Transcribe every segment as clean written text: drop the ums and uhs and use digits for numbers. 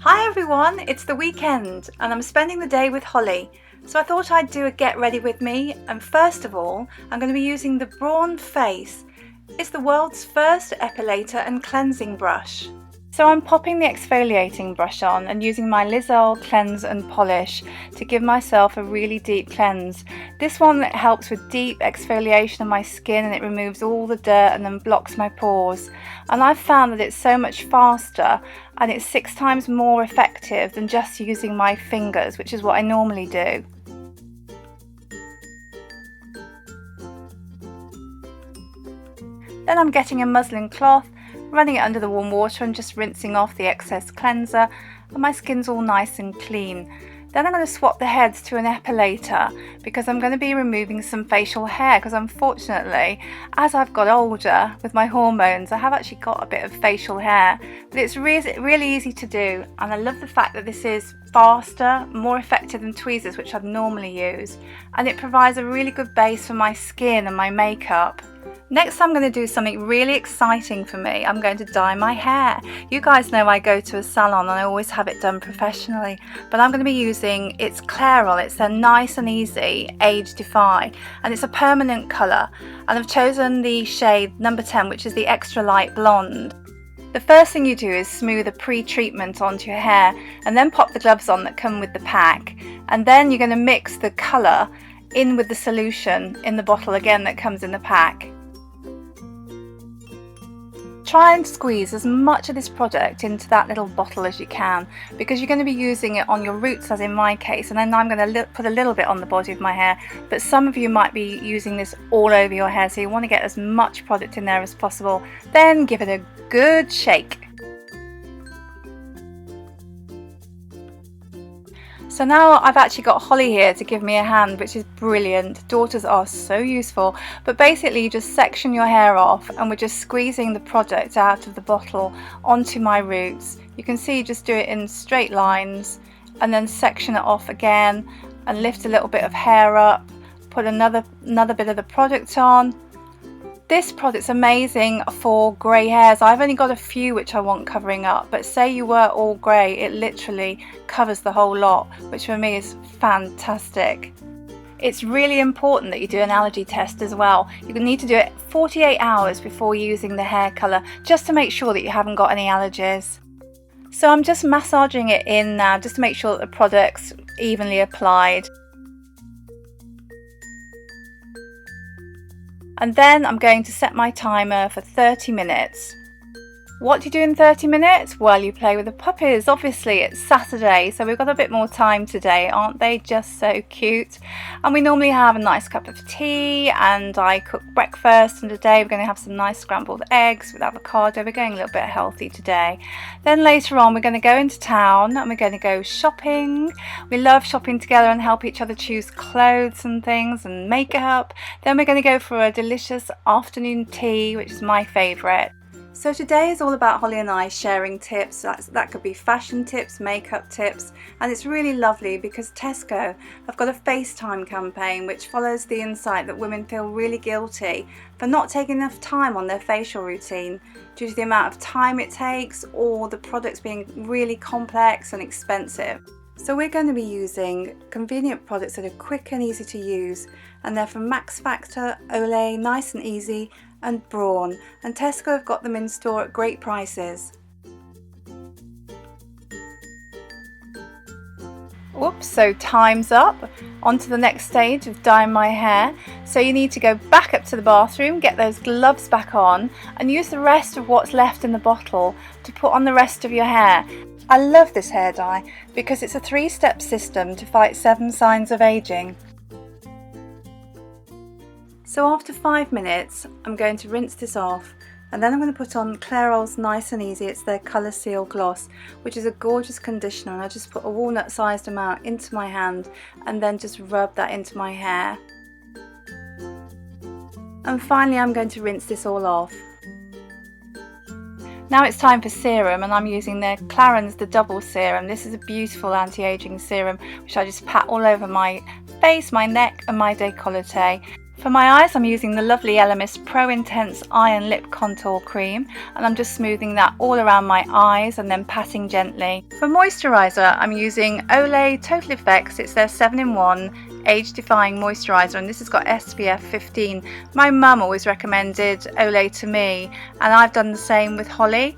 Hi everyone, it's the weekend and I'm spending the day with Holly. So I thought I'd do a get ready with me, and first of all I'm going to be using the Braun Face. It's the world's first epilator and cleansing brush. So I'm popping the exfoliating brush on and using my Lizelle Cleanse and Polish to give myself a really deep cleanse. This one helps with deep exfoliation of my skin and it removes all the dirt and then blocks my pores. And I've found that it's so much faster and it's 6 times more effective than just using my fingers, which is what I normally do. Then I'm getting a muslin cloth, running it under the warm water and just rinsing off the excess cleanser, and my skin's all nice and clean. Then I'm going to swap the heads to an epilator because I'm going to be removing some facial hair, because unfortunately as I've got older with my hormones I have actually got a bit of facial hair, but it's really easy to do, and I love the fact that this is faster, more effective than tweezers which I'd normally use, and it provides a really good base for my skin and my makeup. Next I'm going to do something really exciting for me. I'm going to dye my hair. You guys know I go to a salon and I always have it done professionally, but I'm going to be using it's Clairol. It's their nice and easy Age Defy, and it's a permanent colour, and I've chosen the shade number 10, which is the extra light blonde. The first thing you do is smooth a pre-treatment onto your hair and then pop the gloves on that come with the pack, and then you're going to mix the colour in with the solution in the bottle again that comes in the pack. Try and squeeze as much of this product into that little bottle as you can, because you're going to be using it on your roots, as in my case, and then I'm going to put a little bit on the body of my hair, but some of you might be using this all over your hair, so you want to get as much product in there as possible. Then give it a good shake. So now I've actually got Holly here to give me a hand, which is brilliant. Daughters are so useful. But basically you just section your hair off and we're just squeezing the product out of the bottle onto my roots. You can see, just do it in straight lines and then section it off again and lift a little bit of hair up, put another bit of the product on. This product's amazing for grey hairs. I've only got a few which I want covering up, but say you were all grey, it literally covers the whole lot, which for me is fantastic. It's really important that you do an allergy test as well. You need to do it 48 hours before using the hair colour, just to make sure that you haven't got any allergies. So I'm just massaging it in now, just to make sure that the product's evenly applied. And then I'm going to set my timer for 30 minutes. What do you do in 30 minutes? Well, you play with the puppies. Obviously it's Saturday, so we've got a bit more time today. Aren't they just so cute? And we normally have a nice cup of tea, and I cook breakfast, and today we're going to have some nice scrambled eggs with avocado. We're going a little bit healthy today. Then later on we're going to go into town and we're going to go shopping. We love shopping together and help each other choose clothes and things and makeup. Then we're going to go for a delicious afternoon tea, which is my favourite. So today is all about Holly and I sharing tips. That could be fashion tips, makeup tips, and it's really lovely because Tesco have got a FaceTime campaign which follows the insight that women feel really guilty for not taking enough time on their facial routine due to the amount of time it takes or the products being really complex and expensive. So we're going to be using convenient products that are quick and easy to use, and they're from Max Factor, Olay, Nice and Easy and Braun, and Tesco have got them in store at great prices. Oops, so time's up. On to the next stage of dyeing my hair. So you need to go back up to the bathroom, get those gloves back on and use the rest of what's left in the bottle to put on the rest of your hair. I love this hair dye because it's a 3-step system to fight 7 signs of aging. So after 5 minutes I'm going to rinse this off, and then I'm going to put on Clairol's Nice and Easy. It's their Colour Seal Gloss, which is a gorgeous conditioner, and I just put a walnut sized amount into my hand and then just rub that into my hair. And finally I'm going to rinse this all off. Now it's time for serum, and I'm using their Clarins The Double Serum. This is a beautiful anti-aging serum which I just pat all over my face, my neck and my décolleté. For my eyes, I'm using the lovely Elemis Pro Intense Eye and Lip Contour Cream, and I'm just smoothing that all around my eyes and then patting gently. For moisturiser, I'm using Olay Total Effects. It's their 7-in-1 Age Defying Moisturiser, and this has got SPF 15. My mum always recommended Olay to me, and I've done the same with Holly.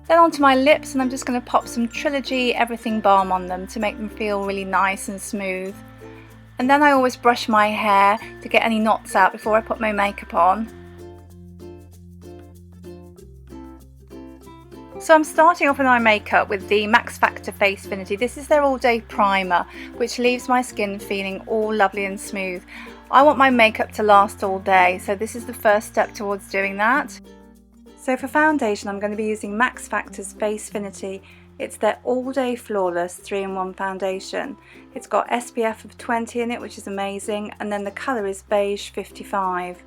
Then onto my lips, and I'm just going to pop some Trilogy Everything Balm on them to make them feel really nice and smooth. And then I always brush my hair to get any knots out before I put my makeup on. So I'm starting off with my makeup with the Max Factor Facefinity. This is their all day primer, which leaves my skin feeling all lovely and smooth. I want my makeup to last all day, so this is the first step towards doing that. So for foundation, I'm going to be using Max Factor's Facefinity. It's their All Day Flawless 3-in-1 foundation. It's got SPF of 20 in it, which is amazing, and then the colour is Beige 55.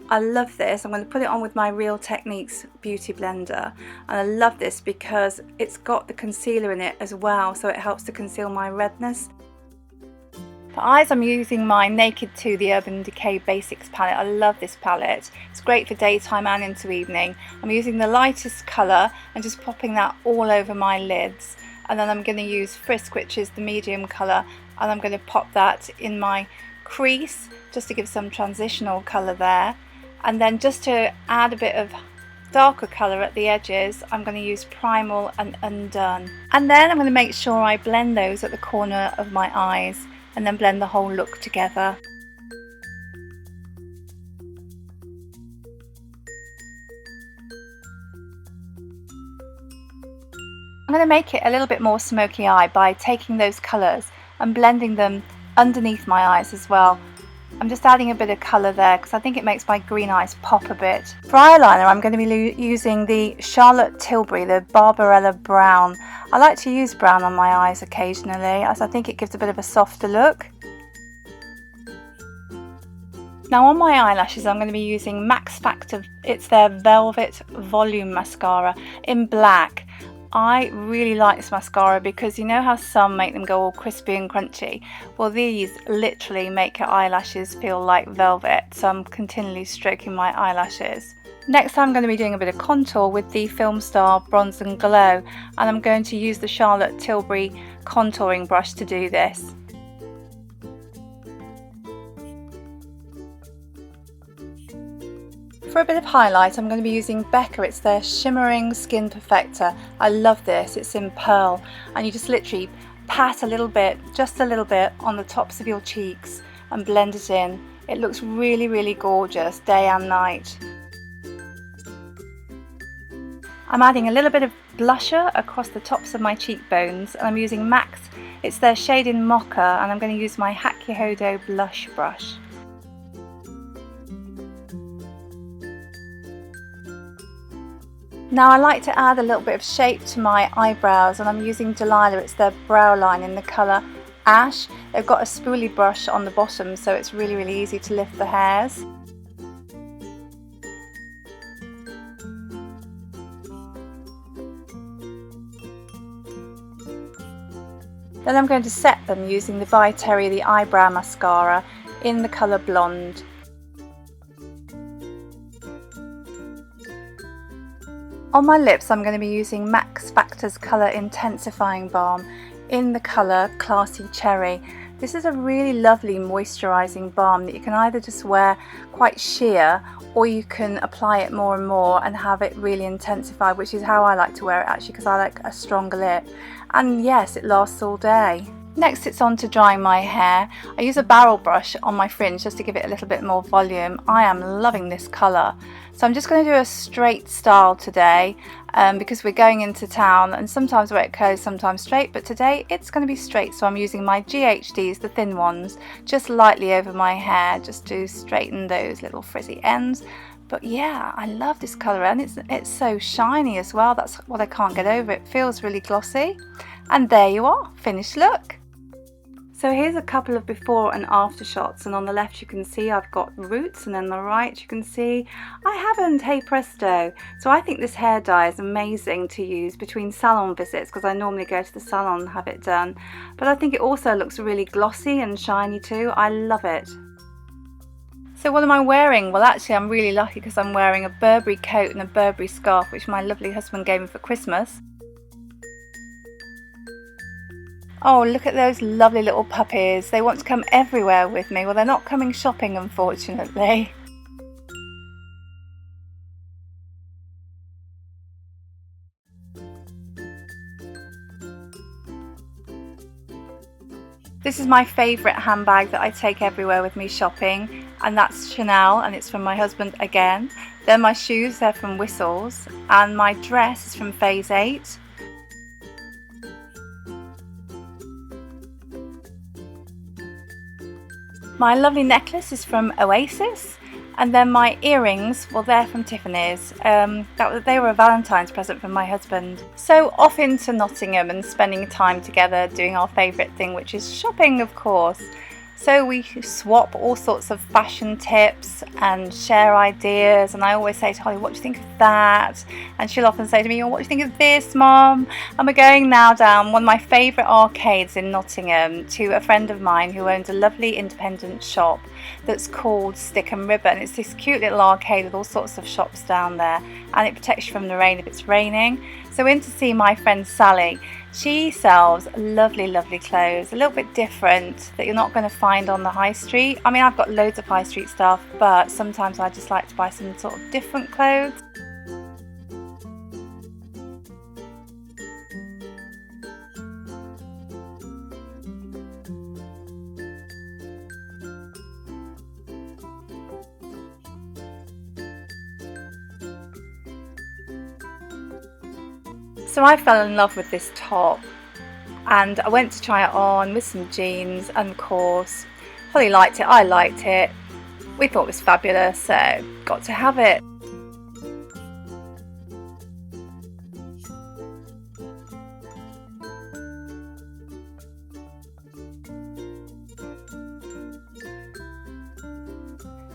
I love this. I'm going to put it on with my Real Techniques Beauty Blender, and I love this because it's got the concealer in it as well, so it helps to conceal my redness. For eyes, I'm using my Naked 2 The Urban Decay Basics palette. I love this palette. It's great for daytime and into evening. I'm using the lightest colour and just popping that all over my lids. And then I'm going to use Frisk, which is the medium colour, and I'm going to pop that in my crease just to give some transitional colour there. And then just to add a bit of darker colour at the edges, I'm going to use Primal and Undone. And then I'm going to make sure I blend those at the corner of my eyes, and then blend the whole look together. I'm going to make it a little bit more smoky eye by taking those colours and blending them underneath my eyes as well. I'm just adding a bit of colour there because I think it makes my green eyes pop a bit. For eyeliner, I'm going to be using the Charlotte Tilbury, the Barbarella Brown. I like to use brown on my eyes occasionally, as I think it gives a bit of a softer look. Now on my eyelashes, I'm going to be using Max Factor. It's their Velvet Volume Mascara in black. I really like this mascara because you know how some make them go all crispy and crunchy? Well, these literally make your eyelashes feel like velvet, so I'm continually stroking my eyelashes. Next, I'm going to be doing a bit of contour with the Filmstar Bronze and Glow, and I'm going to use the Charlotte Tilbury contouring brush to do this. For a bit of highlight, I'm going to be using Becca. It's their Shimmering Skin Perfector. I love this. It's in pearl, and you just literally pat a little bit, just a little bit, on the tops of your cheeks and blend it in. It looks really, really gorgeous day and night. I'm adding a little bit of blusher across the tops of my cheekbones, and I'm using Max. It's their shade in Mocha, and I'm going to use my Hakuhodo blush brush. Now I like to add a little bit of shape to my eyebrows, and I'm using Delilah. It's their brow line in the colour Ash. They've got a spoolie brush on the bottom, so it's really, really easy to lift the hairs. Then I'm going to set them using the By Terry the Eyebrow Mascara in the colour Blonde. On my lips, I'm going to be using Max Factor's Colour Intensifying Balm in the colour Classy Cherry. This is a really lovely moisturising balm that you can either just wear quite sheer, or you can apply it more and more and have it really intensified, which is how I like to wear it actually, because I like a stronger lip. And yes, it lasts all day. Next, it's on to drying my hair. I use a barrel brush on my fringe just to give it a little bit more volume. I am loving this colour. So I'm just going to do a straight style today because we're going into town, and sometimes wear it curly, sometimes straight, but today it's going to be straight. So I'm using my GHDs, the thin ones, just lightly over my hair just to straighten those little frizzy ends. But yeah, I love this colour, and it's so shiny as well. That's what I can't get over. It feels really glossy. And there you are, finished look. So here's a couple of before and after shots, and on the left you can see I've got roots, and on the right you can see I haven't, hey presto. So I think this hair dye is amazing to use between salon visits, because I normally go to the salon and have it done, but I think it also looks really glossy and shiny too. I love it. So what am I wearing? Well, actually I'm really lucky because I'm wearing a Burberry coat and a Burberry scarf, which my lovely husband gave me for Christmas. Oh, look at those lovely little puppies. They want to come everywhere with me. Well, they're not coming shopping, unfortunately. This is my favourite handbag that I take everywhere with me shopping, and that's Chanel, and it's from my husband again. Then my shoes, they're from Whistles, and my dress is from Phase 8. My lovely necklace is from Oasis, and then my earrings, well, they're from Tiffany's. They were a Valentine's present from my husband. So off into Nottingham and spending time together doing our favourite thing, which is shopping, of course. So we swap all sorts of fashion tips and share ideas, and I always say to Holly, what do you think of that? And she'll often say to me, oh, what do you think of this, Mum? And we're going now down one of my favourite arcades in Nottingham to a friend of mine who owns a lovely independent shop that's called Stick and Ribbon. It's this cute little arcade with all sorts of shops down there, and it protects you from the rain if it's raining. So in to see my friend Sally. She sells lovely, lovely clothes, a little bit different that you're not going to find on the high street. I mean, I've got loads of high street stuff, but sometimes I just like to buy some sort of different clothes. So I fell in love with this top, and I went to try it on with some jeans, and of course Holly liked it, I liked it, we thought it was fabulous, so got to have it.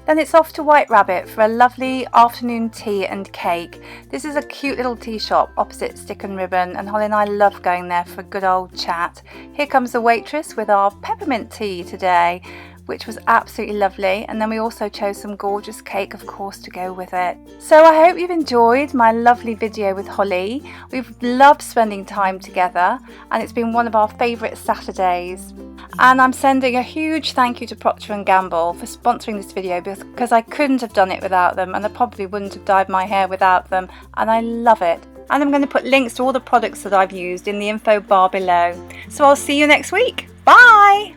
Then it's off to White Rabbit for a lovely afternoon tea and cake. This is a cute little tea shop opposite Stick and Ribbon, and Holly and I love going there for a good old chat. Here comes the waitress with our peppermint tea today, which was absolutely lovely, and then we also chose some gorgeous cake, of course, to go with it. So I hope you've enjoyed my lovely video with Holly. We've loved spending time together, and it's been one of our favourite Saturdays. And I'm sending a huge thank you to Procter & Gamble for sponsoring this video, because I couldn't have done it without them, and I probably wouldn't have dyed my hair without them, and I love it. And I'm going to put links to all the products that I've used in the info bar below. So I'll see you next week. Bye!